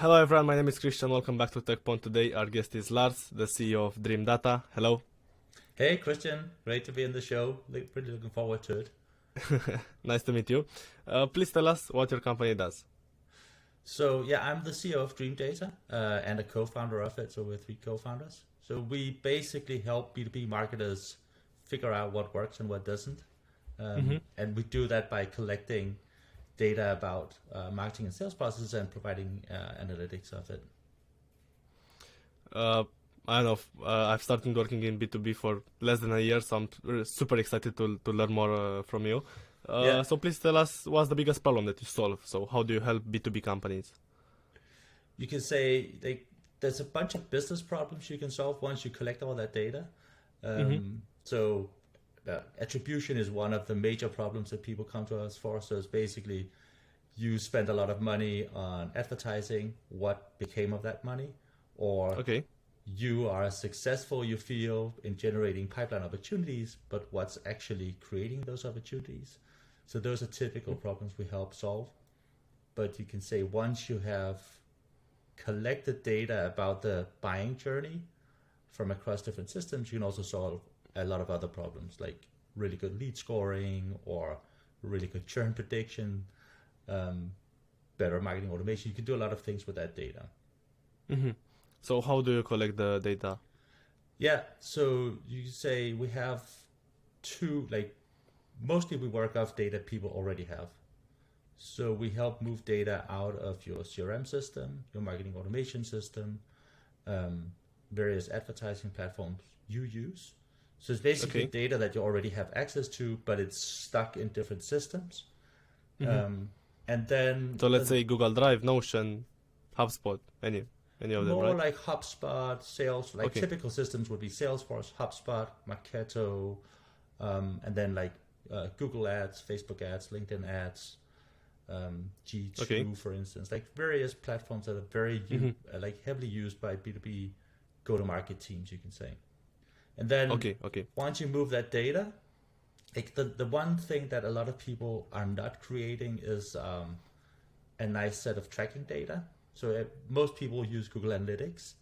Hello everyone, my name is Christian. Welcome back to Tekpon. Today our guest is Lars, the CEO of Dreamdata. Hello. Hey Christian, great to be in the show. Pretty looking forward to it. Nice to meet you. Please tell us what your company does. So yeah, I'm the CEO of Dreamdata and a co-founder of it. So we're three co-founders. So we basically help B2B marketers figure out what works and what doesn't. And we do that by collecting data about marketing and sales processes and providing analytics of it. I don't know, I've started working in B2B for less than a year, so I'm super excited to learn more from you. Yeah. So please tell us what's the biggest problem that you solve. So how do you help B2B companies? You can say there's a bunch of business problems you can solve once you collect all that data. So attribution is one of the major problems that people come to us for. So it's basically you spend a lot of money on advertising, what became of that money, or you are successful, you feel, in generating pipeline opportunities, but what's actually creating those opportunities? So those are typical problems we help solve. But you can say once you have collected data about the buying journey from across different systems, you can also solve a lot of other problems like really good lead scoring or really good churn prediction, better marketing automation. You can do a lot of things with that data. So how do you collect the data? Yeah, so you say we have two, mostly we work off data people already have. So we help move data out of your CRM system, your marketing automation system, various advertising platforms you use. So it's basically data that you already have access to, but it's stuck in different systems. And then... So let's say Google Drive, Notion, HubSpot, any of them, more right? like HubSpot, Sales, typical systems would be Salesforce, HubSpot, Marketo, and then Google ads, Facebook ads, LinkedIn ads, G2, for instance, various platforms that are very heavily used by B2B go-to-market teams, you can say. And then once you move that data, the one thing that a lot of people are not creating is a nice set of tracking data. So most people use Google Analytics,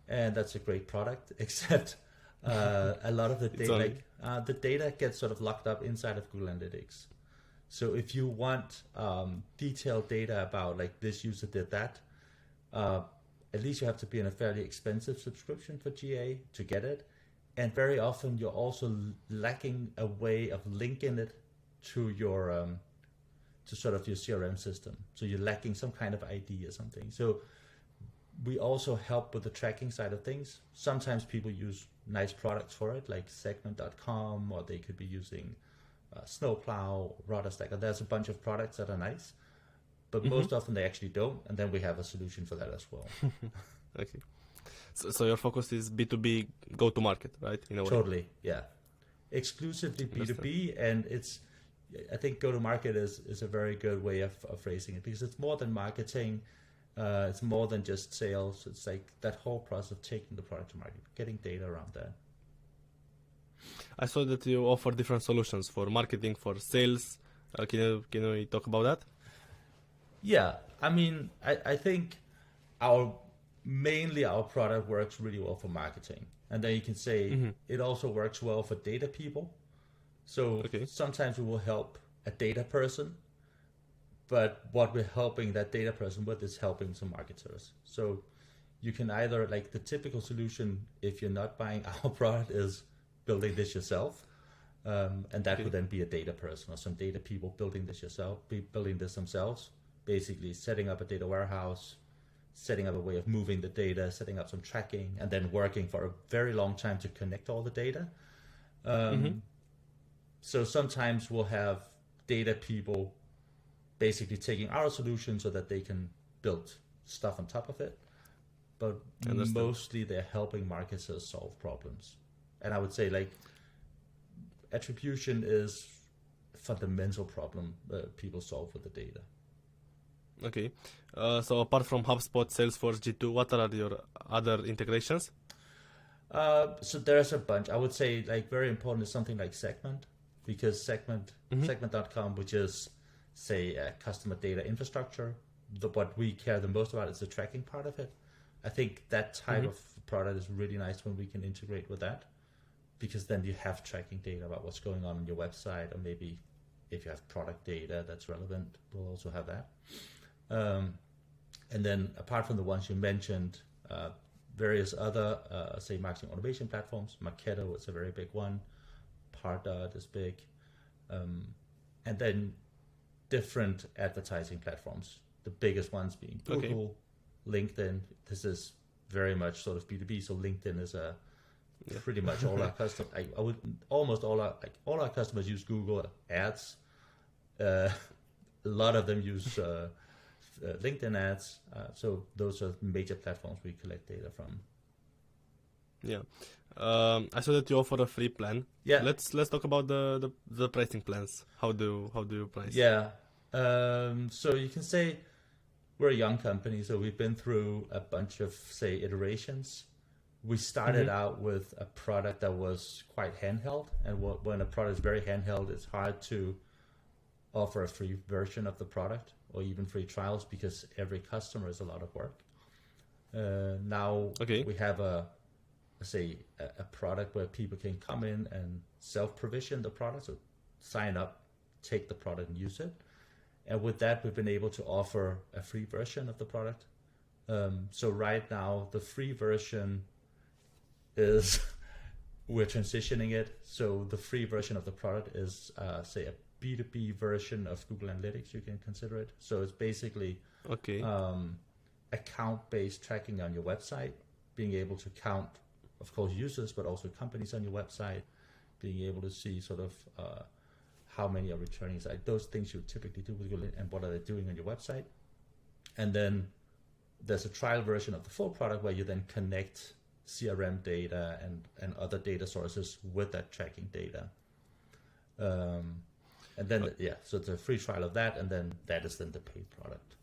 and that's a great product, except a lot of the data, the data gets sort of locked up inside of Google Analytics. So if you want detailed data about this user did that, at least you have to be in a fairly expensive subscription for GA to get it. And very often you're also lacking a way of linking it to your to sort of your CRM system. So you're lacking some kind of ID or something. So we also help with the tracking side of things. Sometimes people use nice products for it, like segment.com, or they could be using Snowplow, Rudderstack. There's a bunch of products that are nice, but most often they actually don't. And then we have a solution for that as well. Okay. So your focus is B2B go-to-market, right? In a way. Totally, yeah. Exclusively B2B, and I think go-to-market is a very good way of phrasing it, because it's more than marketing, it's more than just sales. It's that whole process of taking the product to market, getting data around that. I saw that you offer different solutions for marketing, for sales. Can you talk about that? Yeah, I mean, I think mainly our product works really well for marketing. And then you can say it also works well for data people. So sometimes we will help a data person, but what we're helping that data person with is helping some marketers. So you can either, the typical solution, if you're not buying our product, is building this yourself. And that would then be a data person or some data people building this themselves, basically setting up a data warehouse, setting up a way of moving the data, setting up some tracking, and then working for a very long time to connect all the data. So sometimes we'll have data people basically taking our solution so that they can build stuff on top of it. But mostly they're helping marketers solve problems. And I would say attribution is a fundamental problem that people solve with the data. Okay. So apart from HubSpot, Salesforce, G2, what are your other integrations? So there's a bunch. I would say very important is something like Segment, because segment.com, which is say customer data infrastructure, what we care the most about is the tracking part of it. I think that type of product is really nice when we can integrate with that, because then you have tracking data about what's going on your website, or maybe if you have product data that's relevant, we'll also have that. And then apart from the ones you mentioned, various other, say, marketing automation platforms. Marketo is a very big one. Pardot is big. And then different advertising platforms. The biggest ones being Google, LinkedIn. This is very much sort of B2B, so LinkedIn is pretty much all our customers. I would almost all our customers use Google Ads. A lot of them use LinkedIn ads. So those are major platforms we collect data from. Yeah. I saw that you offer a free plan. Yeah. Let's talk about the pricing plans. How do you price? Yeah. So you can say we're a young company, so we've been through a bunch of, say, iterations. We started out with a product that was quite handheld, and when a product is very handheld, it's hard to offer a free version of the product or even free trials, because every customer is a lot of work. Now we have a product where people can come in and self-provision the product, so sign up, take the product and use it. And with that, we've been able to offer a free version of the product. So right now, the free version is, we're transitioning it. So the free version of the product is, say, a B2B version of Google Analytics, you can consider it. So it's basically account-based tracking on your website, being able to count, of course, users, but also companies on your website, being able to see sort of how many are returning, like those things you typically do with Google and what are they doing on your website. And then there's a trial version of the full product where you then connect CRM data and other data sources with that tracking data. And then, so it's a free trial of that, and then that is then the paid product.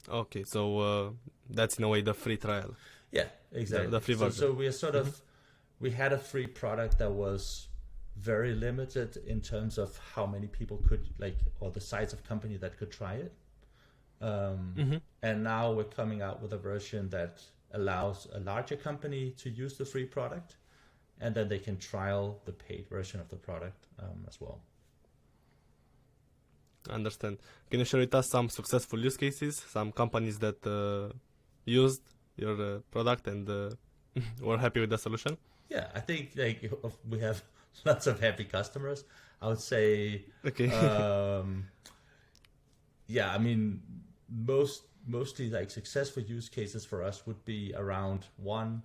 Okay, so that's in a way the free trial. Yeah, exactly. The free version. So we are sort of, we had a free product that was very limited in terms of how many people could, or the size of company that could try it. And now we're coming out with a version that allows a larger company to use the free product, and then they can trial the paid version of the product as well. Understand. Can you share with us some successful use cases, some companies that used your product and were happy with the solution? Yeah, I think we have lots of happy customers. I would say, I mean, mostly successful use cases for us would be around one,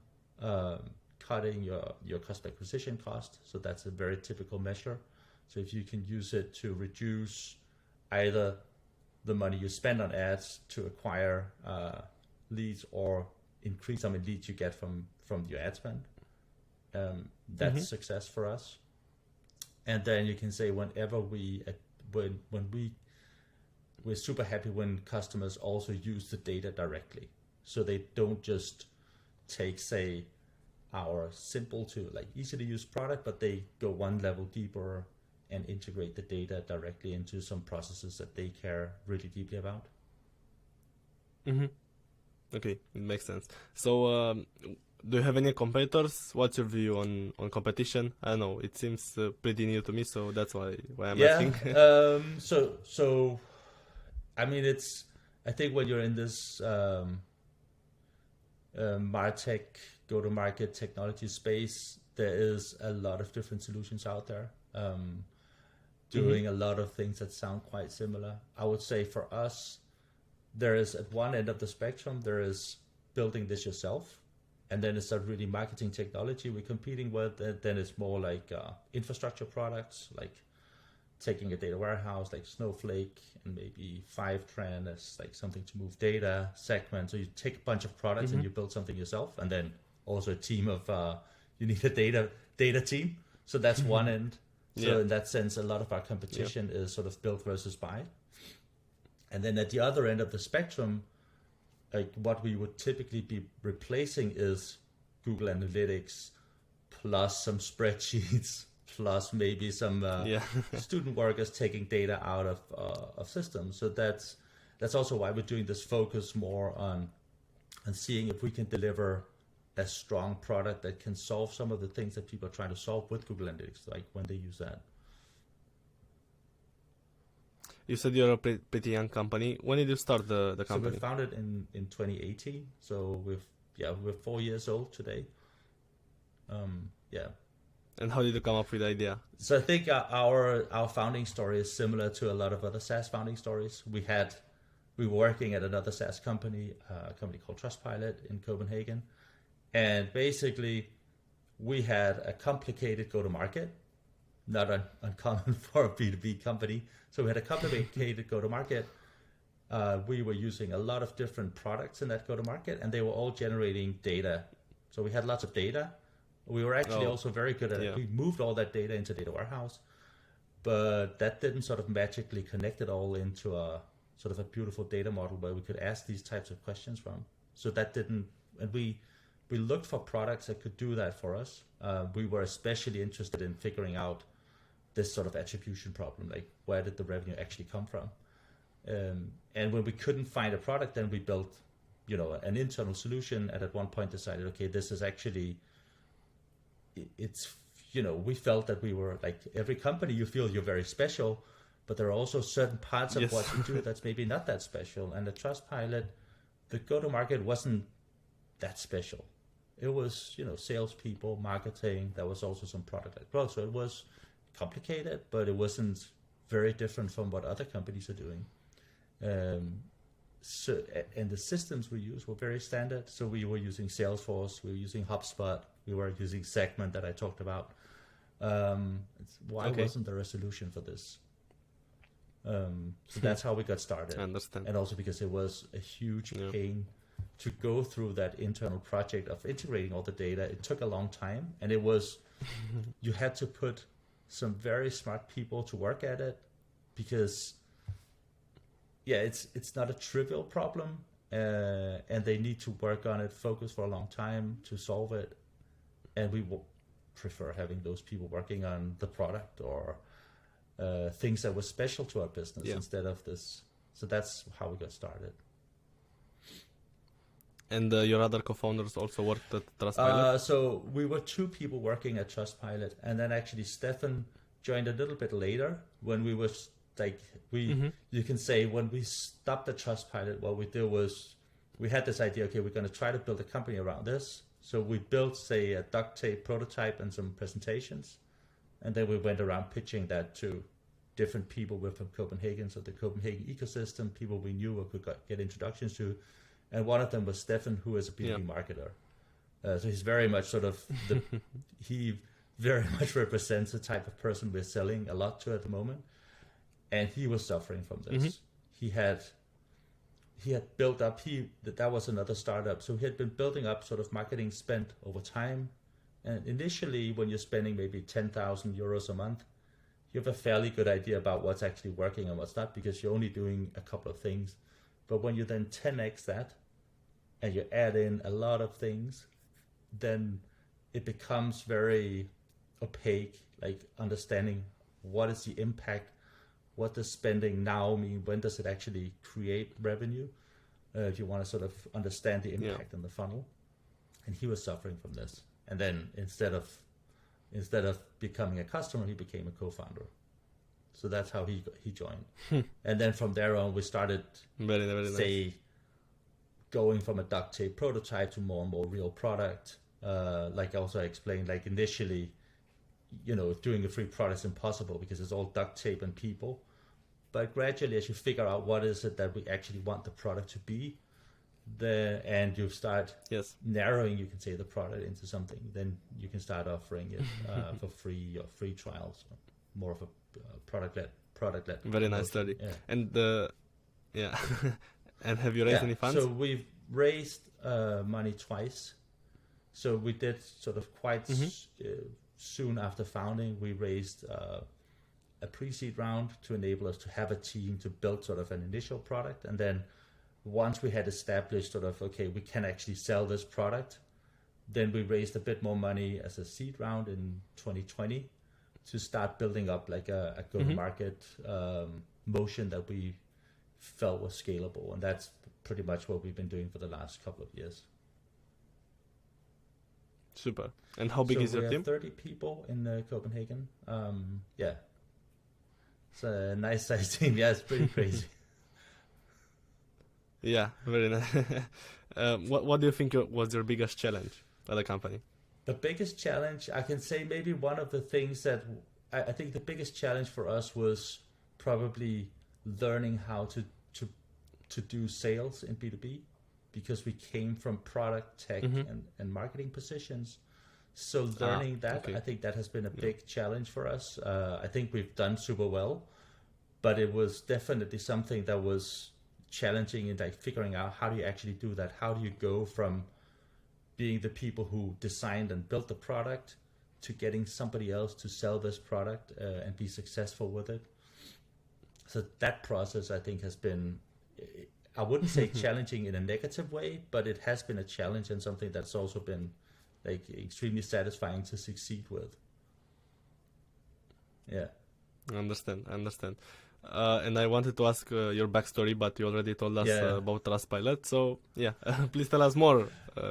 cutting your customer acquisition cost. So that's a very typical measure. So if you can use it to reduce either the money you spend on ads to acquire leads, or increase how many leads you get from your ad spend, that's success for us. And then you can say whenever we're super happy when customers also use the data directly. So they don't just take, say, our simple to easy to use product, but they go one level deeper and integrate the data directly into some processes that they care really deeply about. Okay, it makes sense. So do you have any competitors? What's your view on competition? I don't know, it seems pretty new to me, so that's why I'm asking. So I mean, I think when you're in this MarTech go-to-market technology space, there is a lot of different solutions out there doing a lot of things that sound quite similar. I would say for us, there is at one end of the spectrum, there is building this yourself, and then it's not really marketing technology we're competing with. Then it's more like infrastructure products, like taking a data warehouse like Snowflake and maybe Fivetran as something to move data, Segment. So you take a bunch of products and you build something yourself, and then also a team of you need a data team. So that's one end. So in that sense, a lot of our competition is sort of build versus buy. And then at the other end of the spectrum, what we would typically be replacing is Google Analytics plus some spreadsheets plus maybe some student workers taking data out of systems. So that's that's also why we're doing this focus more on seeing if we can deliver a strong product that can solve some of the things that people are trying to solve with Google Analytics, like when they use that. You said you're a pretty young company. When did you start the company? So we founded in 2018. So we're 4 years old today. Yeah. And how did you come up with the idea? So I think our founding story is similar to a lot of other SaaS founding stories. We were working at another SaaS company, a company called Trustpilot in Copenhagen. And basically, we had a complicated go-to-market, not uncommon for a B2B company. So we had a complicated go-to-market. We were using a lot of different products in that go-to-market, and they were all generating data. So we had lots of data. We were actually also very good at it. We moved all that data into data warehouse, but that didn't sort of magically connect it all into a sort of a beautiful data model where we could ask these types of questions from. So that didn't, and we looked for products that could do that for us. We were especially interested in figuring out this sort of attribution problem, like where did the revenue actually come from? And when we couldn't find a product, then we built, an internal solution, and at one point decided, okay, this is actually, we felt that we were like every company, you feel you're very special, but there are also certain parts of what you do that's maybe not that special. And the Trustpilot, the go-to-market wasn't that special. It was, salespeople, marketing. There was also some product-led growth. So it was complicated, but it wasn't very different from what other companies are doing. And the systems we used were very standard. So we were using Salesforce, we were using HubSpot, we were using Segment that I talked about. Why wasn't there a solution for this? So that's how we got started. I understand. And also because it was a huge pain to go through that internal project of integrating all the data. It took a long time, and it was, you had to put some very smart people to work at it, because it's not a trivial problem, and they need to work on it, focus for a long time to solve it. And we prefer having those people working on the product or things that were special to our business instead of this. So that's how we got started. And your other co-founders also worked at Trustpilot? So we were 2 people working at Trustpilot, and then actually Stefan joined a little bit later when we were you can say when we stopped at Trustpilot, what we did was we had this idea, okay, we're going to try to build a company around this. So we built, say, a duct tape prototype and some presentations, and then we went around pitching that to different people. We're from Copenhagen, so the Copenhagen ecosystem, people we knew or could get introductions to. And one of them was Stefan, who is a B2B marketer. So he's very much sort of, he very much represents the type of person we're selling a lot to at the moment. And he was suffering from this. He had built up, that was another startup. So he had been building up sort of marketing spend over time. And initially, when you're spending maybe 10,000 euros a month, you have a fairly good idea about what's actually working and what's not, because you're only doing a couple of things. But when you then 10x that, and you add in a lot of things, then it becomes very opaque, like understanding what is the impact, what does spending now mean, when does it actually create revenue, if you want to sort of understand the impact on the funnel. And he was suffering from this. And then instead of becoming a customer, he became a co-founder. So that's how he joined. And then from there on, we started, very nice. Going from a duct tape prototype to more and more real product. Like also I explained, like initially, doing a free product is impossible because it's all duct tape and people. But gradually, as you figure out what is it that we actually want the product to be, and you start narrowing, you can say, the product into something, then you can start offering it for free or free trials, more of a product-led. Very nice study. Yeah. And and have you raised any funds? So we've raised money twice. So we did sort of quite soon after founding, we raised a pre-seed round to enable us to have a team to build sort of an initial product. And then once we had established sort of, okay, we can actually sell this product, then we raised a bit more money as a seed round in 2020 to start building up like a go-to-market motion that we felt was scalable, and that's pretty much what we've been doing for the last couple of years. Super. And how big is your we team? have 30 people in Copenhagen. Yeah, it's a nice size team. Yeah, it's pretty crazy. Yeah, very nice. What do you think was your biggest challenge at the company? The biggest challenge, I can say, maybe one of the things that I think the biggest challenge for us was probably learning how to do sales in B2B, because we came from product, tech, and marketing positions. So learning that, okay. I think that has been a big challenge for us. I think we've done super well, but it was definitely something that was challenging in like figuring out how do you actually do that? How do you go from being the people who designed and built the product to getting somebody else to sell this product and be successful with it? So that process, I think, has been, I wouldn't say challenging in a negative way, but it has been a challenge and something that's also been like extremely satisfying to succeed with. Yeah. I understand. And I wanted to ask your backstory, but you already told us about Trustpilot. So yeah, please tell us more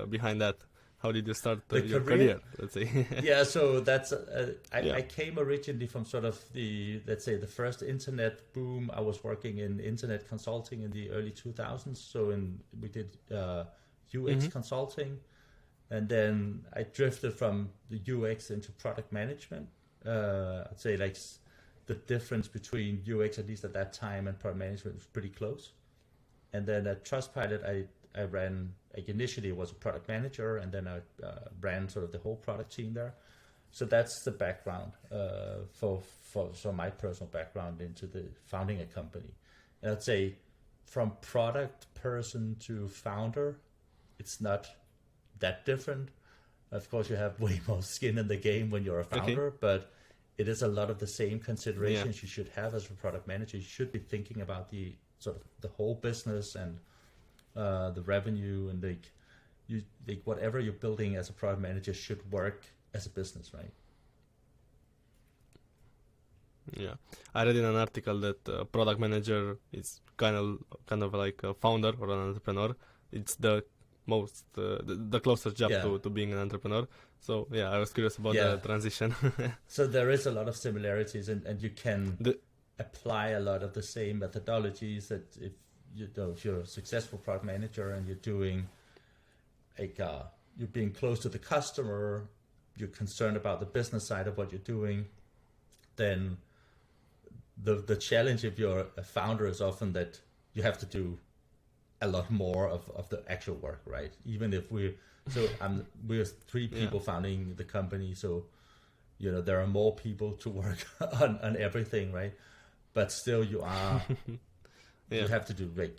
behind that. How did you start your career? Let's say. Yeah, so that's I came originally from sort of the, let's say, the first internet boom. I was working in internet consulting in the early 2000s. So we did UX consulting, and then I drifted from the UX into product management. I'd say like the difference between UX, at least at that time, and product management was pretty close. And then at Trustpilot, I ran, like initially was a product manager, and then I ran sort of the whole product team there. So that's the background for my personal background into the founding a company. And I'd say from product person to founder, it's not that different. Of course, you have way more skin in the game when you're a founder, but it is a lot of the same considerations you should have as a product manager. You should be thinking about the sort of the whole business and the revenue, and like whatever you're building as a product manager should work as a business, right? Yeah, I read in an article that a product manager is kind of like a founder or an entrepreneur. It's the most the closest job to being an entrepreneur. So yeah, I was curious about the transition. So there is a lot of similarities, and you can apply a lot of the same methodologies that if you're a successful product manager and you're doing like you're being close to the customer, you're concerned about the business side of what you're doing, then the challenge if you're a founder is often that you have to do a lot more of the actual work, right? Even if we're 3 people founding the company, so there are more people to work on everything, right? But still you are you have to do, like,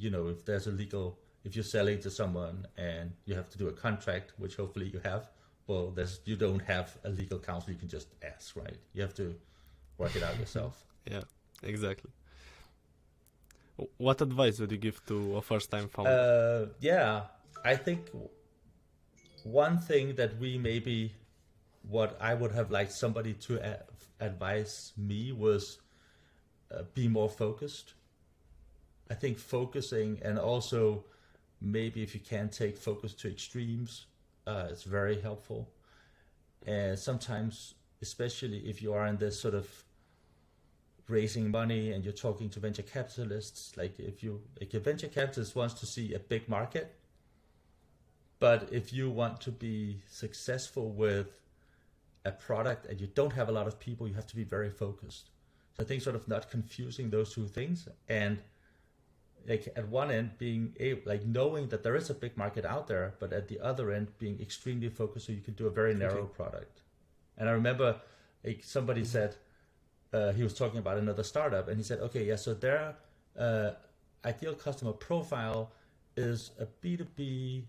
if there's if you're selling to someone and you have to do a contract, which hopefully you have, well, you don't have a legal counsel you can just ask, right? You have to work it out yourself. Yeah, exactly. What advice would you give to a first-time founder? I think one thing that what I would have liked somebody to advise me was be more focused. I think focusing, and also maybe if you can take focus to extremes, it's very helpful. And sometimes, especially if you are in this sort of raising money and you're talking to venture capitalists, like a venture capitalist wants to see a big market, but if you want to be successful with a product and you don't have a lot of people, you have to be very focused. So I think sort of not confusing those two things, and like at one end being knowing that there is a big market out there, but at the other end being extremely focused so you can do a very narrow product. And I remember somebody said, he was talking about another startup, and he said, so their ideal customer profile is a B2B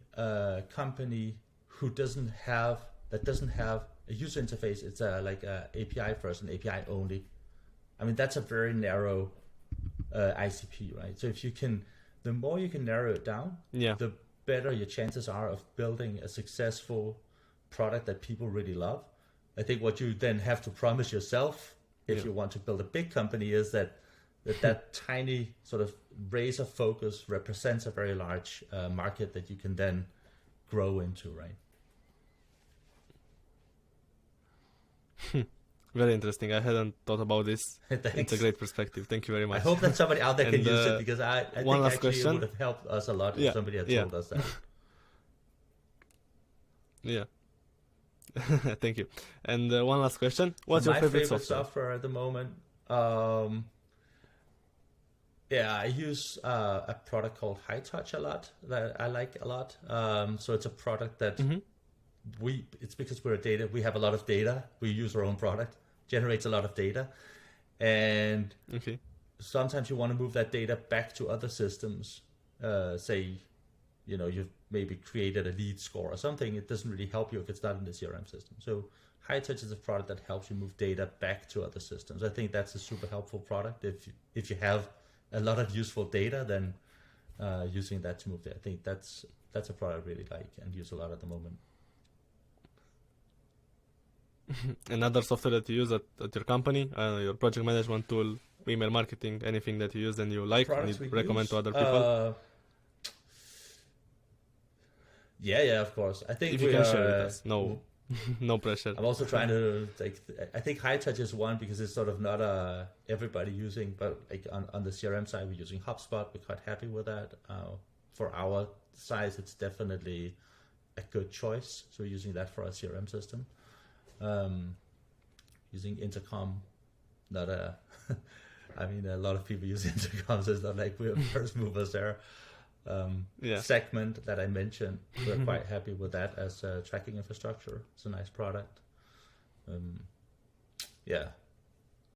company who doesn't have a user interface. It's like a API first and API only. I mean, that's a very narrow ICP, right? So the more you can narrow it down, the better your chances are of building a successful product that people really love. I think what you then have to promise yourself if you want to build a big company is that that tiny sort of razor focus represents a very large market that you can then grow into, right? Very interesting. I hadn't thought about this. Thanks. It's a great perspective. Thank you very much. I hope that somebody out there can use it, because I think actually question. it would have helped us a lot if somebody had told us that. Yeah. Thank you. And one last question. What's your favorite software at the moment? I use a product called High Touch a lot, that I like a lot. So it's a product that it's because we have a lot of data. We use our own product, generates a lot of data. And sometimes you want to move that data back to other systems. Say, you've maybe created a lead score or something. It doesn't really help you if it's not in the CRM system. So High Touch is a product that helps you move data back to other systems. I think that's a super helpful product. If you have a lot of useful data, then using that to move there. I think that's a product I really like and use a lot at the moment. Another software that you use at your company, your project management tool, email marketing, anything that you use and you like and you recommend to other people? Yeah, of course. I think if you can share with us. No pressure. I'm also trying to I think High Touch is one because it's sort of not everybody using, but like on the CRM side, we're using HubSpot. We're quite happy with that. For our size, it's definitely a good choice. So we're using that for our CRM system. Using Intercom, I mean, a lot of people use Intercom, so it's not like we're first movers there. Segment that I mentioned, we're quite happy with that as a tracking infrastructure. It's a nice product.